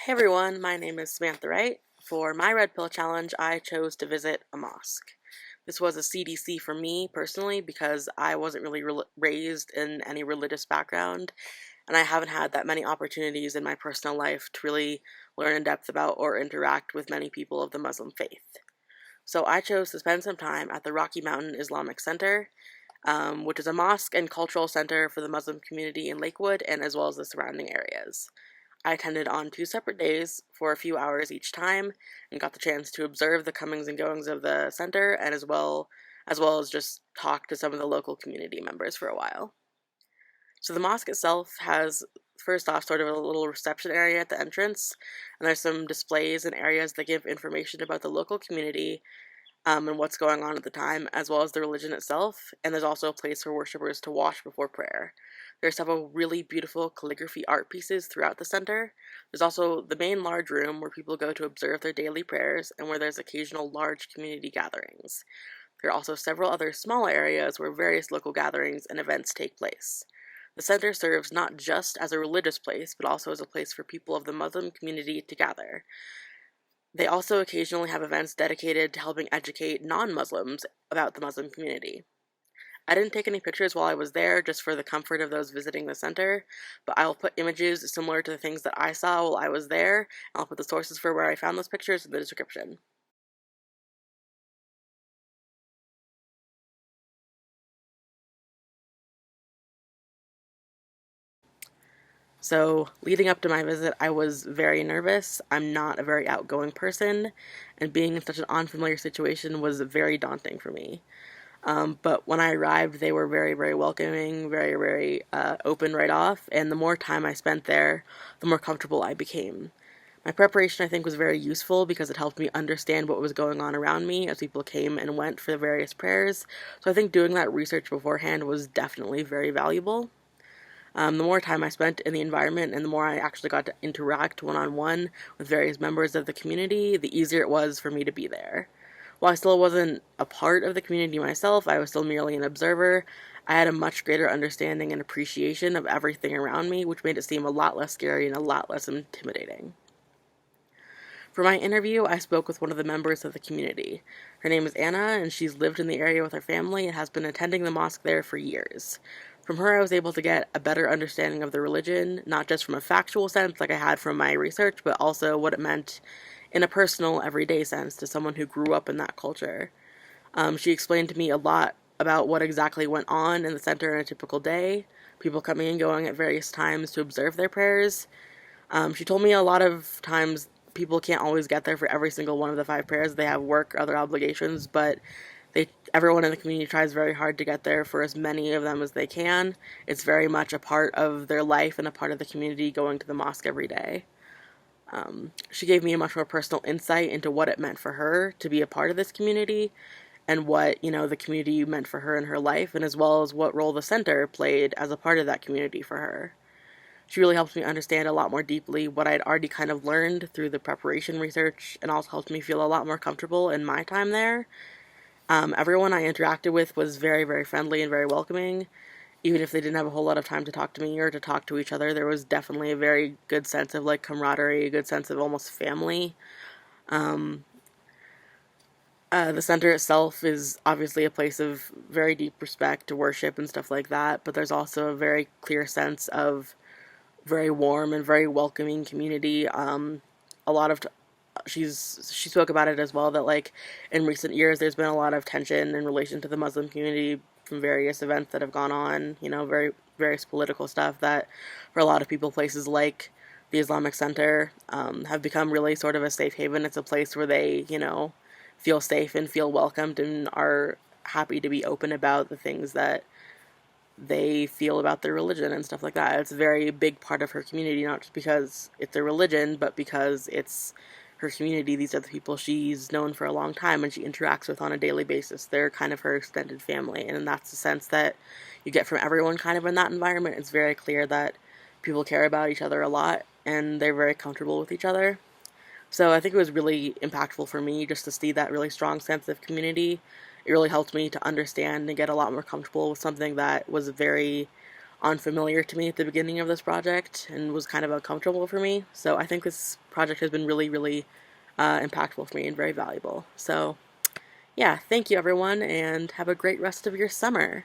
Hey everyone, my name is Samantha Wright. For my Red Pill Challenge, I chose to visit a mosque. This was a CDC for me personally because I wasn't really raised in any religious background, and I haven't had that many opportunities in my personal life to really learn in depth about or interact with many people of the Muslim faith. So I chose to spend some time at the Rocky Mountain Islamic Center, which is a mosque and cultural center for the Muslim community in Lakewood and as well as the surrounding areas. I attended on two separate days for a few hours each time and got the chance to observe the comings and goings of the center and as well as just talk to some of the local community members for a while. So the mosque itself has first off sort of a little reception area at the entrance, and there's some displays and areas that give information about the local community and what's going on at the time, as well as the religion itself, and there's also a place for worshippers to wash before prayer. There are several really beautiful calligraphy art pieces throughout the center. There's also the main large room where people go to observe their daily prayers and where there's occasional large community gatherings. There are also several other smaller areas where various local gatherings and events take place. The center serves not just as a religious place, but also as a place for people of the Muslim community to gather. They also occasionally have events dedicated to helping educate non-Muslims about the Muslim community. I didn't take any pictures while I was there just for the comfort of those visiting the center, but I will put images similar to the things that I saw while I was there, and I'll put the sources for where I found those pictures in the description. So, leading up to my visit, I was very nervous. I'm not a very outgoing person, and being in such an unfamiliar situation was very daunting for me. But when I arrived, they were very, very welcoming, very, very open right off, and the more time I spent there, the more comfortable I became. My preparation, I think, was very useful because it helped me understand what was going on around me as people came and went for the various prayers. So I think doing that research beforehand was definitely very valuable. The more time I spent in the environment and the more I actually got to interact one on one with various members of the community, the easier it was for me to be there. While I still wasn't a part of the community myself, I was still merely an observer. I had a much greater understanding and appreciation of everything around me, which made it seem a lot less scary and a lot less intimidating. For my interview, I spoke with one of the members of the community. Her name is Anna, and she's lived in the area with her family and has been attending the mosque there for years. From her, I was able to get a better understanding of the religion, not just from a factual sense like I had from my research, but also what it meant in a personal, everyday sense to someone who grew up in that culture. She explained to me a lot about what exactly went on in the center in a typical day, people coming and going at various times to observe their prayers. She told me a lot of times people can't always get there for every single one of the five prayers. They have work, other obligations, but everyone in the community tries very hard to get there for as many of them as they can. It's very much a part of their life and a part of the community going to the mosque every day. She gave me a much more personal insight into what it meant for her to be a part of this community and what, the community meant for her in her life, and as well as what role the center played as a part of that community for her. She really helped me understand a lot more deeply what I'd already kind of learned through the preparation research, and also helped me feel a lot more comfortable in my time there. Everyone I interacted with was very, very friendly and very welcoming. Even if they didn't have a whole lot of time to talk to me or to talk to each other, there was definitely a very good sense of camaraderie, a good sense of almost family. Um, the center itself is obviously a place of very deep respect to worship and stuff like that, but there's also a very clear sense of very warm and very welcoming community. A lot of she spoke about it as well that in recent years there's been a lot of tension in relation to the Muslim community from various events that have gone on. Various political stuff that for a lot of people, places like the Islamic Center have become really sort of a safe haven. It's a place where they feel safe and feel welcomed and are happy to be open about the things that they feel about their religion and stuff like that. It's a very big part of her community, not just because it's a religion, but because it's her community. These are the people she's known for a long time and she interacts with on a daily basis. They're kind of her extended family, and that's the sense that you get from everyone kind of in that environment. It's very clear that people care about each other a lot and they're very comfortable with each other. So I think it was really impactful for me just to see that really strong sense of community. It really helped me to understand and get a lot more comfortable with something that was very unfamiliar to me at the beginning of this project and was kind of uncomfortable for me. So I think this project has been really, really impactful for me and very valuable. So yeah, thank you everyone, and have a great rest of your summer.